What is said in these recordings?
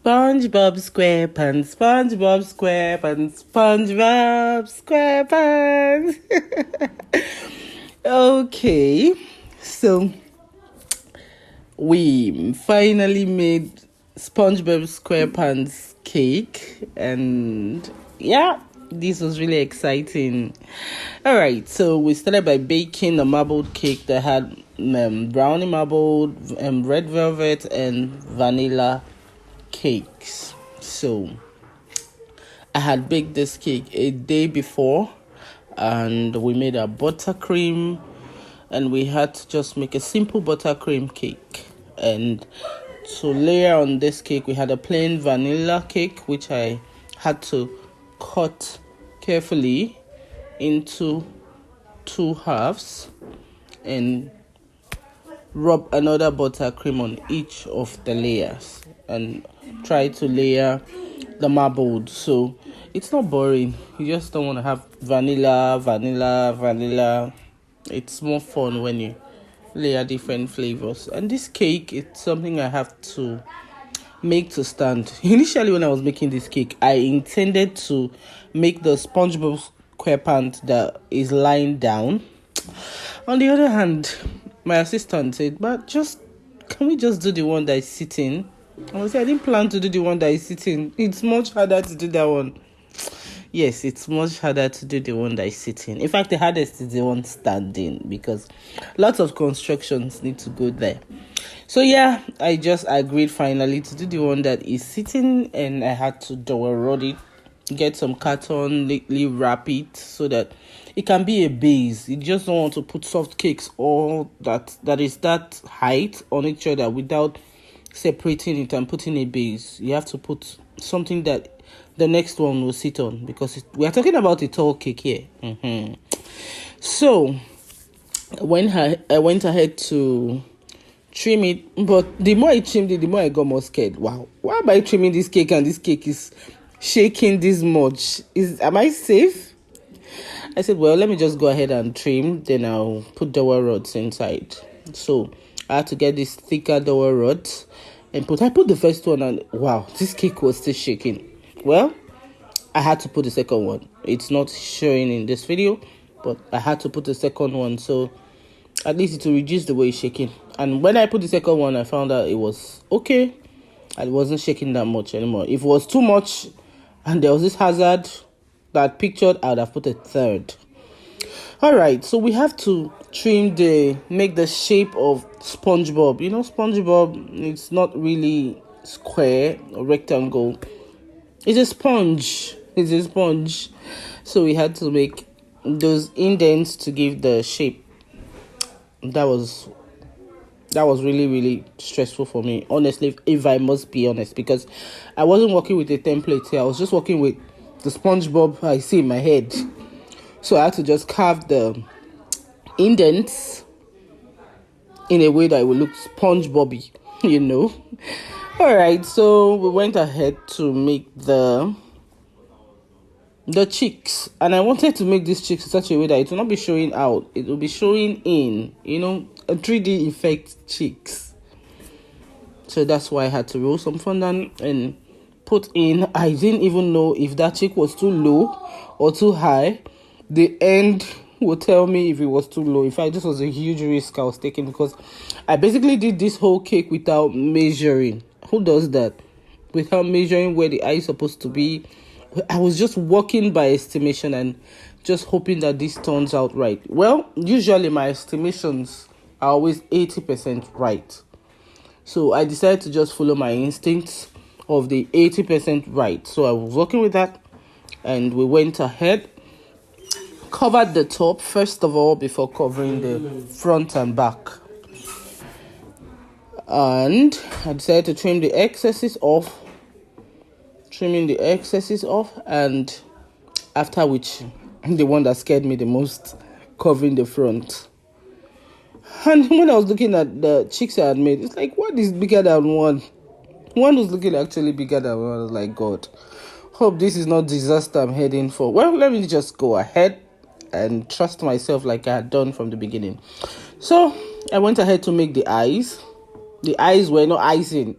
SpongeBob SquarePants, SpongeBob SquarePants, SpongeBob SquarePants. Okay, so we finally made SpongeBob SquarePants cake, and yeah, this was really exciting. All right, so we started by baking a marbled cake that had brownie marbled, red velvet, and vanilla cakes. So I had baked this cake a day before, and we made a buttercream, and we had to just make a simple buttercream cake. And to layer on this cake, we had a plain vanilla cake, which I had to cut carefully into 2 halves and rub another buttercream on each of the layers and try to layer the marbled. So it's not boring. You just don't want to have vanilla. It's more fun when you layer different flavors. And this cake, it's something I have to make to stand. Initially, when I was making this cake, I intended to make the SpongeBob SquarePants that is lying down. On the other hand, my assistant said, but can we just do the one that is sitting? I said, I didn't plan to do the one that is sitting. It's much harder to do that one. Yes, it's much harder to do the one that is sitting. In fact, the hardest is the one standing, because lots of constructions need to go there. So yeah, I just agreed finally to do the one that is sitting, and I had to double roll it, get some carton, neatly wrap it so that it can be a base. You just don't want to put soft cakes all that is that height on each other without separating it and putting a base. You have to put something that the next one will sit on, because we are talking about a tall cake here. So when I went ahead to trim it, but the more I trimmed it, the more I got more scared. Wow, why am I trimming this cake and this cake is shaking this much? Am I safe? I said, well, let me just go ahead and trim, then I'll put dowel rods inside. So I had to get this thicker dowel rods and I put the first one, and wow, this cake was still shaking. Well, I had to put the second one. It's not showing in this video, but I had to put the second one, so at least it will reduce the way it's shaking. And when I put the second one, I found out it was okay. It wasn't shaking that much anymore. If it was too much and there was this hazard that pictured, I would have put a third. All right, so we have to make the shape of SpongeBob. You know, SpongeBob, it's not really square or rectangle. It's a sponge. So we had to make those indents to give the shape. That was really, really stressful for me, honestly, if I must be honest, because I wasn't working with a template here. I was just working with the SpongeBob I see in my head. So I had to just carve the indents in a way that it would look SpongeBob-y, you know. All right, so we went ahead to make the cheeks, and I wanted to make these cheeks in such a way that it will not be showing out, it will be showing in, you know, a 3D effect cheeks. So that's why I had to roll some fondant and put in. I didn't even know if that cheek was too low or too high. The end will tell me if it was too low. In fact, this was a huge risk I was taking, because I basically did this whole cake without measuring. Who does that? Without measuring where the eye is supposed to be. I was just working by estimation and just hoping that this turns out right. Well, usually my estimations are always 80% right. So I decided to just follow my instincts of the 80% right. So I was working with that, and we went ahead, covered the top first of all before covering the front and back. And I decided to trim the excesses off. And after which, the one that scared me the most, covering the front. And when I was looking at the cheeks I had made, it's like, what is bigger than one? One was looking actually bigger than one. I was like, God, hope this is not disaster I'm heading for. Well, let me just go ahead and trust myself like I had done from the beginning. So I went ahead to make the eyes. The eyes were not icing.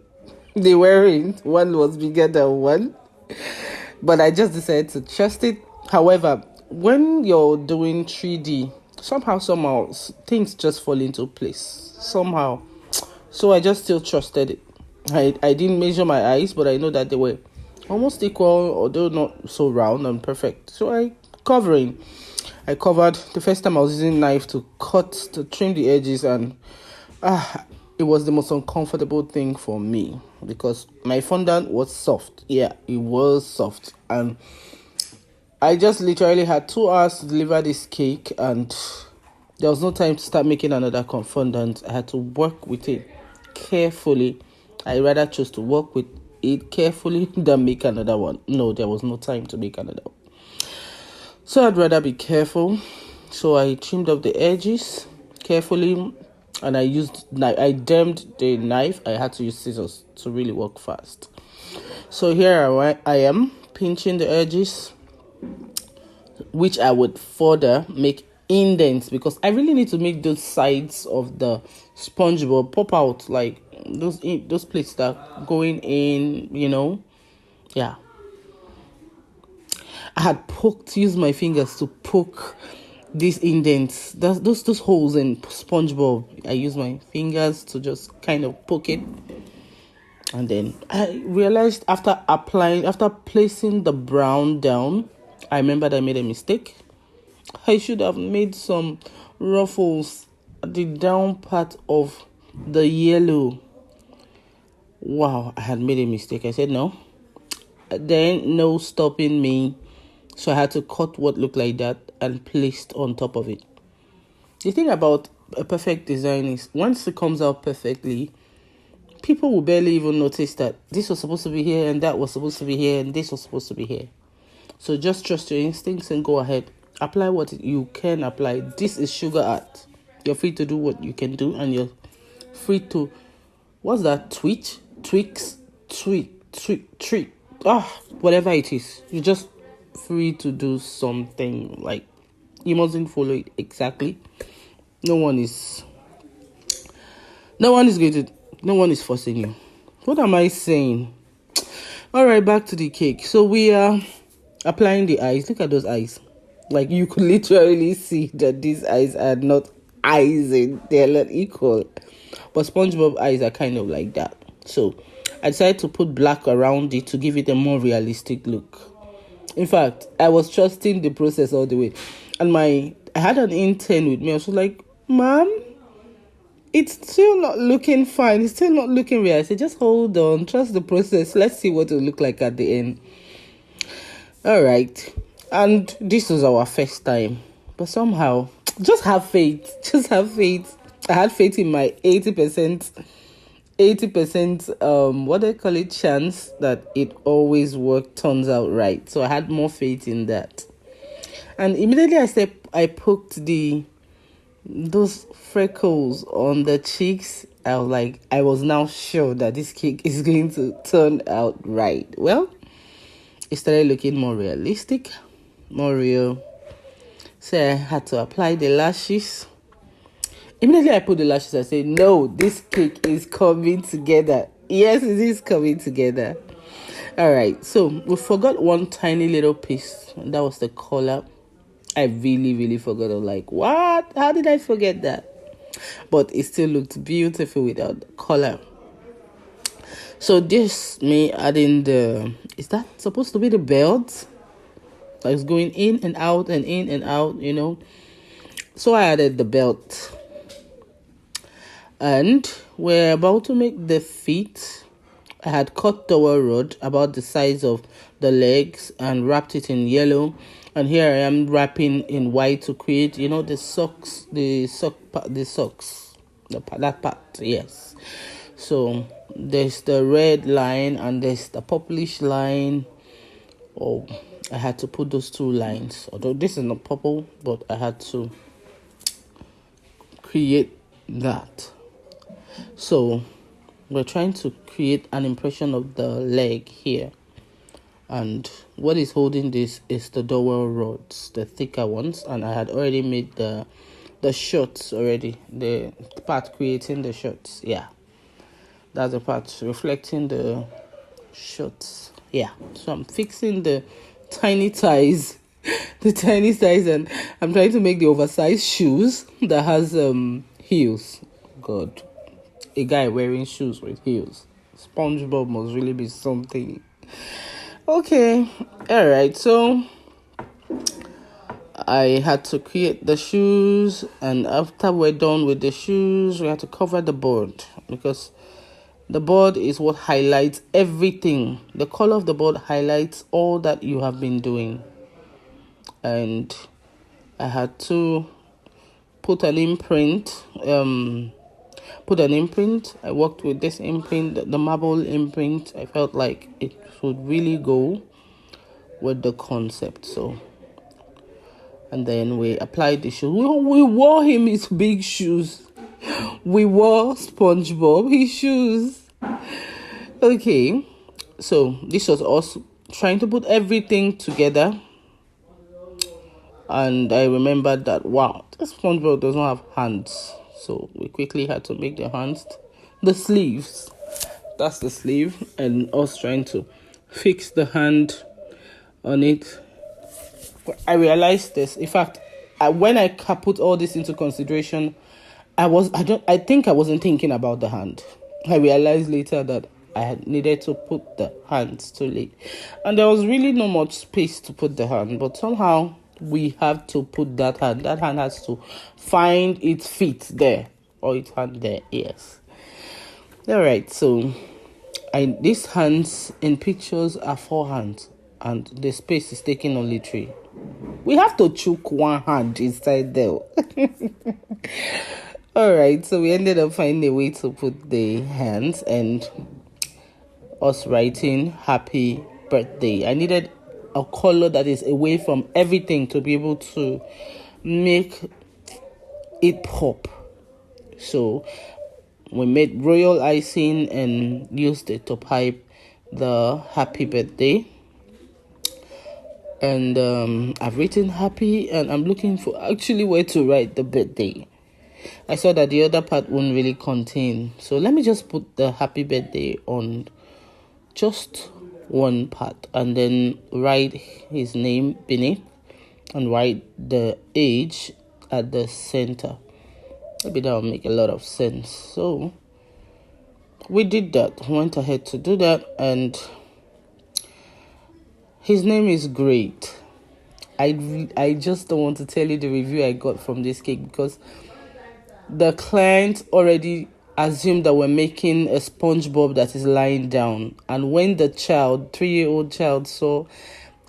They weren't. One was bigger than one. But I just decided to trust it. However, when you're doing 3D, somehow, things just fall into place. Somehow. So I just still trusted it. I didn't measure my eyes, but I know that they were almost equal, although not so round and perfect. So I covered. The first time I was using knife to trim the edges, and it was the most uncomfortable thing for me because my fondant was soft. Yeah, it was soft, and I just literally had 2 hours to deliver this cake, and there was no time to start making another fondant. I had to work with it carefully. I rather chose to work with it carefully than make another one. No, there was no time to make another one. So I'd rather be careful. So I trimmed up the edges carefully, and I demed the knife. I had to use scissors to really work fast. So here I am pinching the edges, which I would further make indents because I really need to make those sides of the Spongebob pop out, like those places that are going in, Yeah. I had used my fingers to poke these indents, those holes in Spongebob. I used my fingers to just kind of poke it. And then I realized after placing the brown down, I remembered I made a mistake. I should have made some ruffles at the down part of the yellow. Wow, I had made a mistake. I said no. Then no stopping me. So I had to cut what looked like that and placed on top of it. The thing about a perfect design is once it comes out perfectly, people will barely even notice that this was supposed to be here and that was supposed to be here and this was supposed to be here. So just trust your instincts and go ahead. Apply what you can apply. This is sugar art. You're free to do what you can do, and you're free to, what's that? Tweak. Whatever it is. You're just free to do something. Like, you mustn't follow it exactly. No one is forcing you. What am I saying? All right, back to the cake. So we are applying the eyes. Look at those eyes. Like, you could literally see that these eyes are not eyes, they're not equal. But SpongeBob eyes are kind of like that. So I decided to put black around it to give it a more realistic look. In fact, I was trusting the process all the way. And I had an intern with me. I was like, Mom, it's still not looking fine. It's still not looking real. I said, just hold on. Trust the process. Let's see what it will look like at the end. All right. And this was our first time. But somehow, just have faith. Just have faith. I had faith in my 80%, what do they call it, chance that it always turns out right. So I had more faith in that. And immediately I poked those freckles on the cheeks. I was now sure that this cake is going to turn out right. Well, it started looking more realistic, more real. So I had to apply the lashes. Immediately I put the lashes, I said, no, this cake is coming together. Yes, it is coming together. All right, so we forgot one tiny little piece. And that was the color. I really, really forgot. I was like, what? How did I forget that? But it still looked beautiful without the color. So this, me adding is that supposed to be the belt? Like, going in and out and in and out, So I added the belt. And we're about to make the feet. I had cut dowel rod about the size of the legs and wrapped it in yellow. And here I am wrapping in white to create, the socks, that part, yes. So there's the red line and there's the purplish line. Oh, I had to put those 2 lines. Although this is not purple, but I had to create that. So we're trying to create an impression of the leg here. And what is holding this is the dowel rods, the thicker ones. And I had already made the shorts already. The part creating the shorts, yeah. That's the part reflecting the shorts. Yeah, so I'm fixing the tiny ties, and I'm trying to make the oversized shoes that has heels. God, a guy wearing shoes with heels. Spongebob must really be something. Okay, all right, so I had to create the shoes, and after we're done with the shoes, we had to cover the board, because the board is what highlights everything. The color of the board highlights all that you have been doing. And I had to put an imprint. I worked with this imprint, the marble imprint. I felt like it would really go with the concept. So, and then we applied the shoes. We wore him his big shoes. We wore SpongeBob his shoes. Okay, so this was us trying to put everything together. And I remembered that, wow, this SpongeBob does not have hands. So we quickly had to make the hands, the sleeves. That's the sleeve. And us trying to fix the hand on it. I realized this. In fact, when I put all this into consideration, I think I wasn't thinking about the hand. I realized later that I had needed to put the hands too late. And there was really no much space to put the hand, but somehow we have to put that hand. That hand has to find its feet there, or its hand there, yes. All right, so these hands in pictures are 4 hands, and the space is taking only 3. We have to choke one hand inside there. All right, so we ended up finding a way to put the hands and us writing happy birthday. I needed a color that is away from everything to be able to make it pop. So we made royal icing and used it to pipe the happy birthday. And I've written happy, and I'm looking for actually where to write the birthday. I saw that the other part won't really contain. So let me just put the happy birthday on just one part, and then write his name beneath, and write the age at the center. Maybe that will make a lot of sense. So we did that. Went ahead to do that, and his name is great. I just don't want to tell you the review I got from this cake, because the client already assumed that we're making a SpongeBob that is lying down. And when the child, 3-year-old child, saw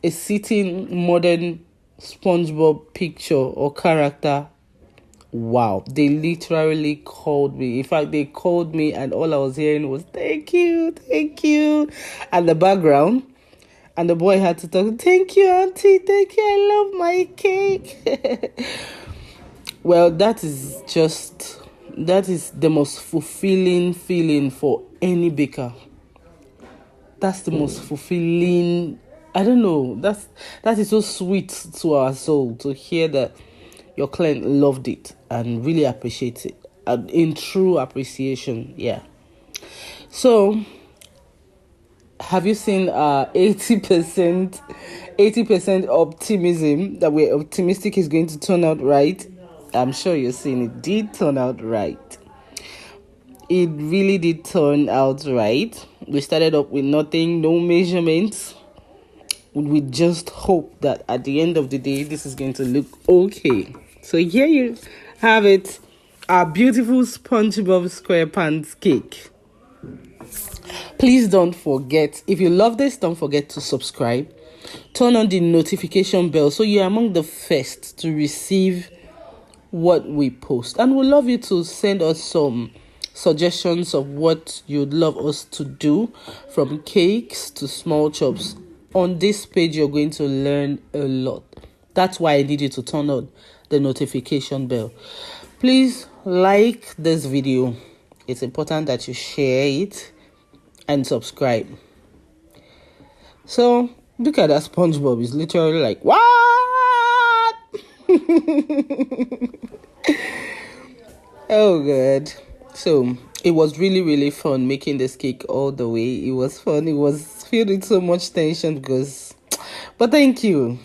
a sitting modern SpongeBob picture or character, wow, they literally called me. In fact, they called me, and all I was hearing was, thank you, and the background. And the boy had to talk, thank you, auntie, thank you, I love my cake. Well, that is the most fulfilling feeling for any baker. That's the most fulfilling, I don't know, that is so sweet to our soul to hear that your client loved it and really appreciates it, and in true appreciation, yeah. So, have you seen 80% optimism, that we're optimistic is going to turn out right? I'm sure you're seeing it did turn out right. It really did turn out right. We started up with nothing, no measurements. We just hope that at the end of the day, this is going to look okay. So here you have it, our beautiful SpongeBob SquarePants cake. Please don't forget, if you love this, don't forget to subscribe. Turn on the notification bell so you're among the first to receive what we post. And we'd love you to send us some suggestions of what you'd love us to do, from cakes to small chops. On this page, you're going to learn a lot. That's why I need you to turn on the notification bell. Please like this video. It's important that you share it and subscribe. So look at that SpongeBob. It's literally like, what? Oh god. So it was really, really fun making this cake all the way. It was fun. It was filled with so much tension because, but thank you.